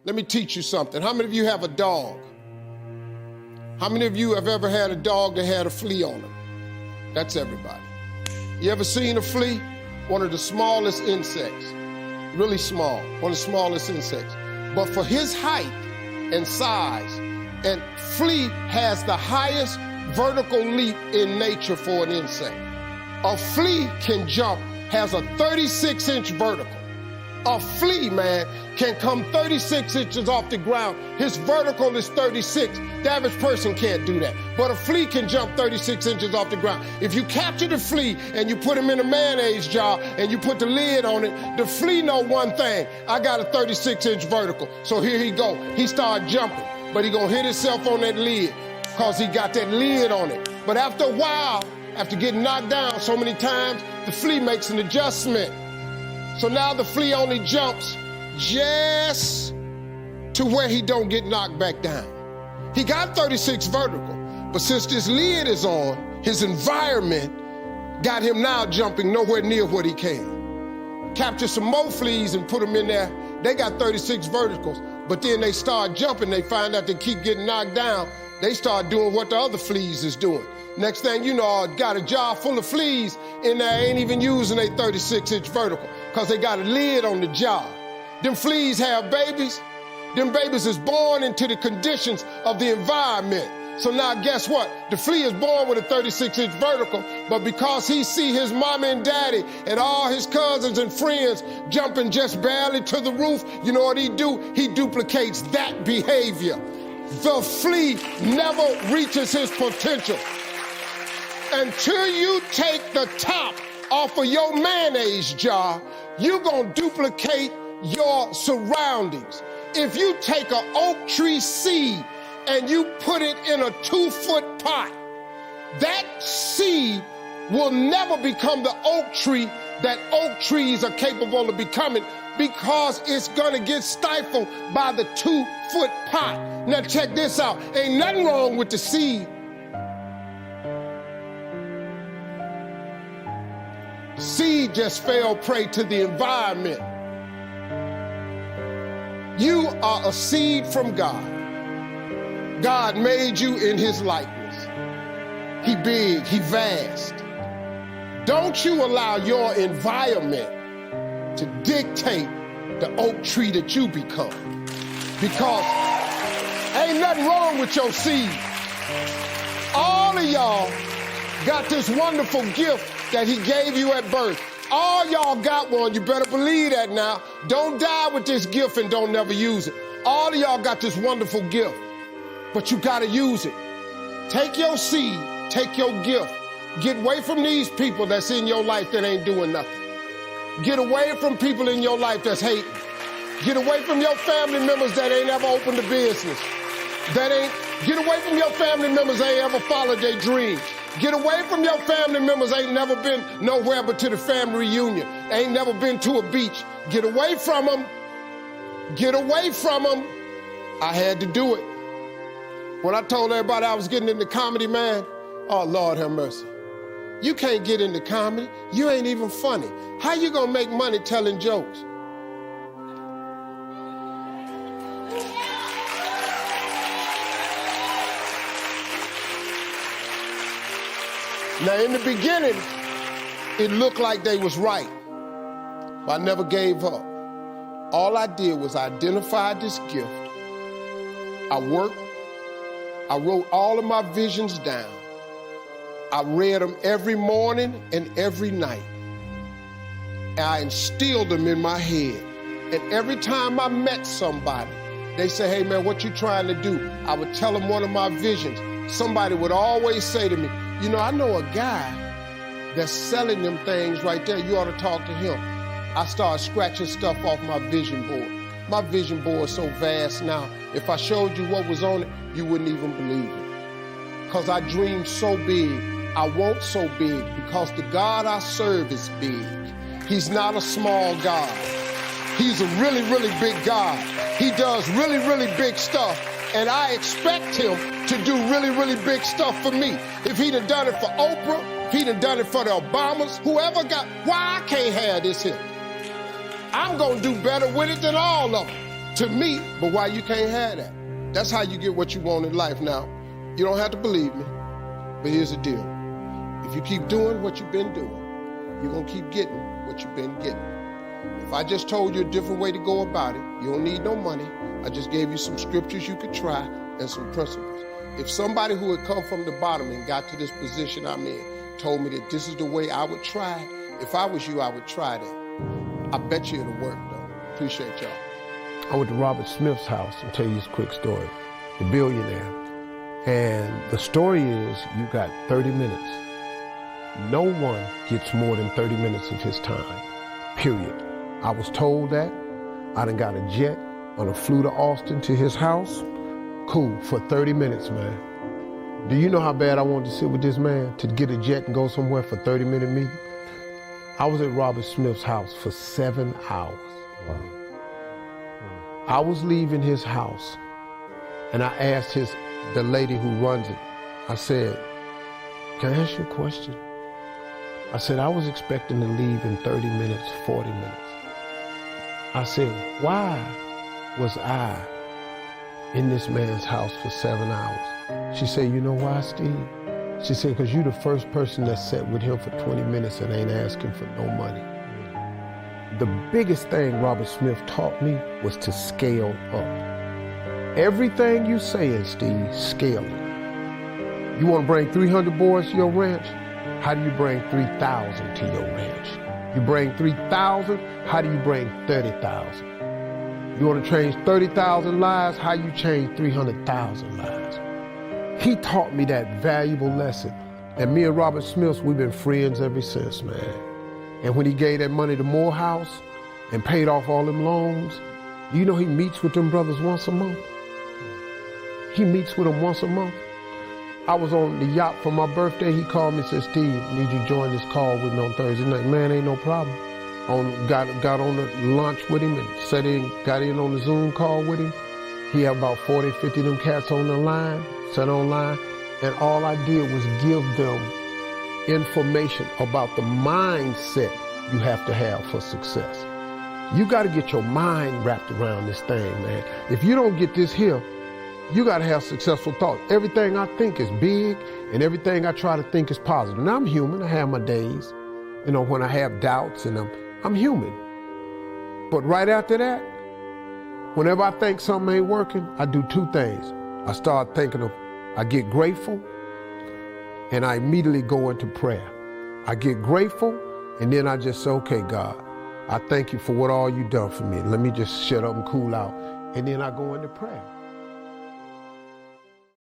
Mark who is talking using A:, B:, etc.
A: Let me teach you something. How many of you have a dog? How many of you have ever had a dog that had a flea on him? That's everybody. You ever seen a flea? One of the smallest insects. Really small, one of the smallest insects. But for his height and size, and flea has the highest vertical leap in nature for an insect. A flea can jump, has a 36-inch vertical. A flea, man, can come 36 inches off the ground. His vertical is 36. The average person can't do that. But a flea can jump 36 inches off the ground. If you capture the flea and you put him in a mayonnaise jar and you put the lid on it, the flea know one thing. I got a 36-inch vertical. So here he go. He start jumping, but he gonna hit himself on that lid because he got that lid on it. But after a while, after getting knocked down so many times, the flea makes an adjustment. So now the flea only jumps just to where he don't get knocked back down. He got 36 vertical, but since this lid is on, his environment got him now jumping nowhere near what he can. Capture some more fleas and put them in there. They got 36 verticals, but then they start jumping. They find out they keep getting knocked down. They start doing what the other fleas is doing. Next thing you know, I got a jar full of fleas in there, ain't even using a 36-inch vertical because they got a lid on the jar. Them fleas have babies. Them babies is born into the conditions of the environment. So now guess what? The flea is born with a 36-inch vertical, but because he see his mama and daddy and all his cousins and friends jumping just barely to the roof, you know what he do? He duplicates that behavior. The flea never reaches his potential. Until you take the top off of your mayonnaise jar, you're gonna duplicate your surroundings. If you take an oak tree seed and you put it in a 2-foot pot, that seed will never become the oak tree that oak trees are capable of becoming because it's gonna get stifled by the 2-foot pot. Now check this out, ain't nothing wrong with the seed. Seed just fell prey to the environment. You are a seed from God. God made you in his likeness. He big, he vast. Don't you allow your environment to dictate the oak tree that you become. Because ain't nothing wrong with your seed. All of y'all got this wonderful gift that he gave you at birth. All y'all got one, you better believe that now. Don't die with this gift and don't never use it. All of y'all got this wonderful gift, but you gotta use it. Take your seed, take your gift. Get away from these people that's in your life that ain't doing nothing. Get away from people in your life that's hating. Get away from your family members that ain't ever opened a business. Get away from your family members that ain't ever followed their dreams. Get away from your family members ain't never been nowhere but to the family reunion. Ain't never been to a beach. Get away from them. Get away from them. I had to do it. When I told everybody I was getting into comedy, man, oh, Lord have mercy. You can't get into comedy. You ain't even funny. How you gonna make money telling jokes? Now, in the beginning, it looked like they was right, but I never gave up. All I did was identify this gift. I worked. I wrote all of my visions down. I read them every morning and every night. And I instilled them in my head. And every time I met somebody, they say, hey, man, what you trying to do? I would tell them one of my visions. Somebody would always say to me, you know, I know a guy that's selling them things right there. You ought to talk to him. I started scratching stuff off my vision board. My vision board is so vast now. If I showed you what was on it, you wouldn't even believe it. Because I dream so big. I want so big because the God I serve is big. He's not a small God. He's a really, really big God. He does really, really big stuff. And I expect him to do really, really big stuff for me. If he'd have done it for Oprah, if he'd have done it for the Obamas, whoever got, why I can't have this here? I'm gonna do better with it than all of them. to me, but why you can't have that? That's how you get what you want in life. Now, you don't have to believe me, but here's the deal. If you keep doing what you've been doing, you're gonna keep getting what you've been getting. If I just told you a different way to go about it, you don't need no money. I just gave you some scriptures you could try and some principles. If somebody who had come from the bottom and got to this position I'm in told me that this is the way I would try it, if I was you, I would try that. I bet you it'll work, though. Appreciate y'all.
B: I went to Robert Smith's house and tell you this quick story, the billionaire. And the story is you got 30 minutes. No one gets more than 30 minutes of his time, period. I was told that. I done got a jet on a flew to Austin to his house. Cool, for 30 minutes, man. Do you know how bad I wanted to sit with this man, to get a jet and go somewhere for 30-minute meeting? I was at Robert Smith's house for 7 hours. Wow. I was leaving his house, and I asked the lady who runs it, I said, can I ask you a question? I said, I was expecting to leave in 30 minutes, 40 minutes. I said, why was I in this man's house for 7 hours? She said, you know why, Steve? She said, because you're the first person that sat with him for 20 minutes and ain't asking for no money. The biggest thing Robert Smith taught me was to scale up. Everything you saying, Steve, scale it. You want to bring 300 boys to your ranch? How do you bring 3,000 to your ranch? You bring 3,000, how do you bring 30,000? You want to change 30,000 lives? How you change 300,000 lives? He taught me that valuable lesson. And me and Robert Smith, we've been friends ever since, man. And when he gave that money to Morehouse and paid off all them loans, you know he meets with them brothers once a month? He meets with them once a month. I was on the yacht for my birthday. He called me and said, Steve, I need you to join this call with me on Thursday night. Man, ain't no problem. Got on the lunch with him and got in on the Zoom call with him. He had about 40, 50 of them cats on the line, sat online, and all I did was give them information about the mindset you have to have for success. You got to get your mind wrapped around this thing, man. If you don't get this here, you got to have successful thoughts. Everything I think is big, and everything I try to think is positive. Now, I'm human. I have my days, you know, when I have doubts, and I'm human. But right after that, whenever I think something ain't working, I do two things. I start thinking I get grateful, and I immediately go into prayer. I get grateful, and then I just say, okay, God, I thank you for what all you done for me. Let me just shut up and cool out. And then I go into prayer.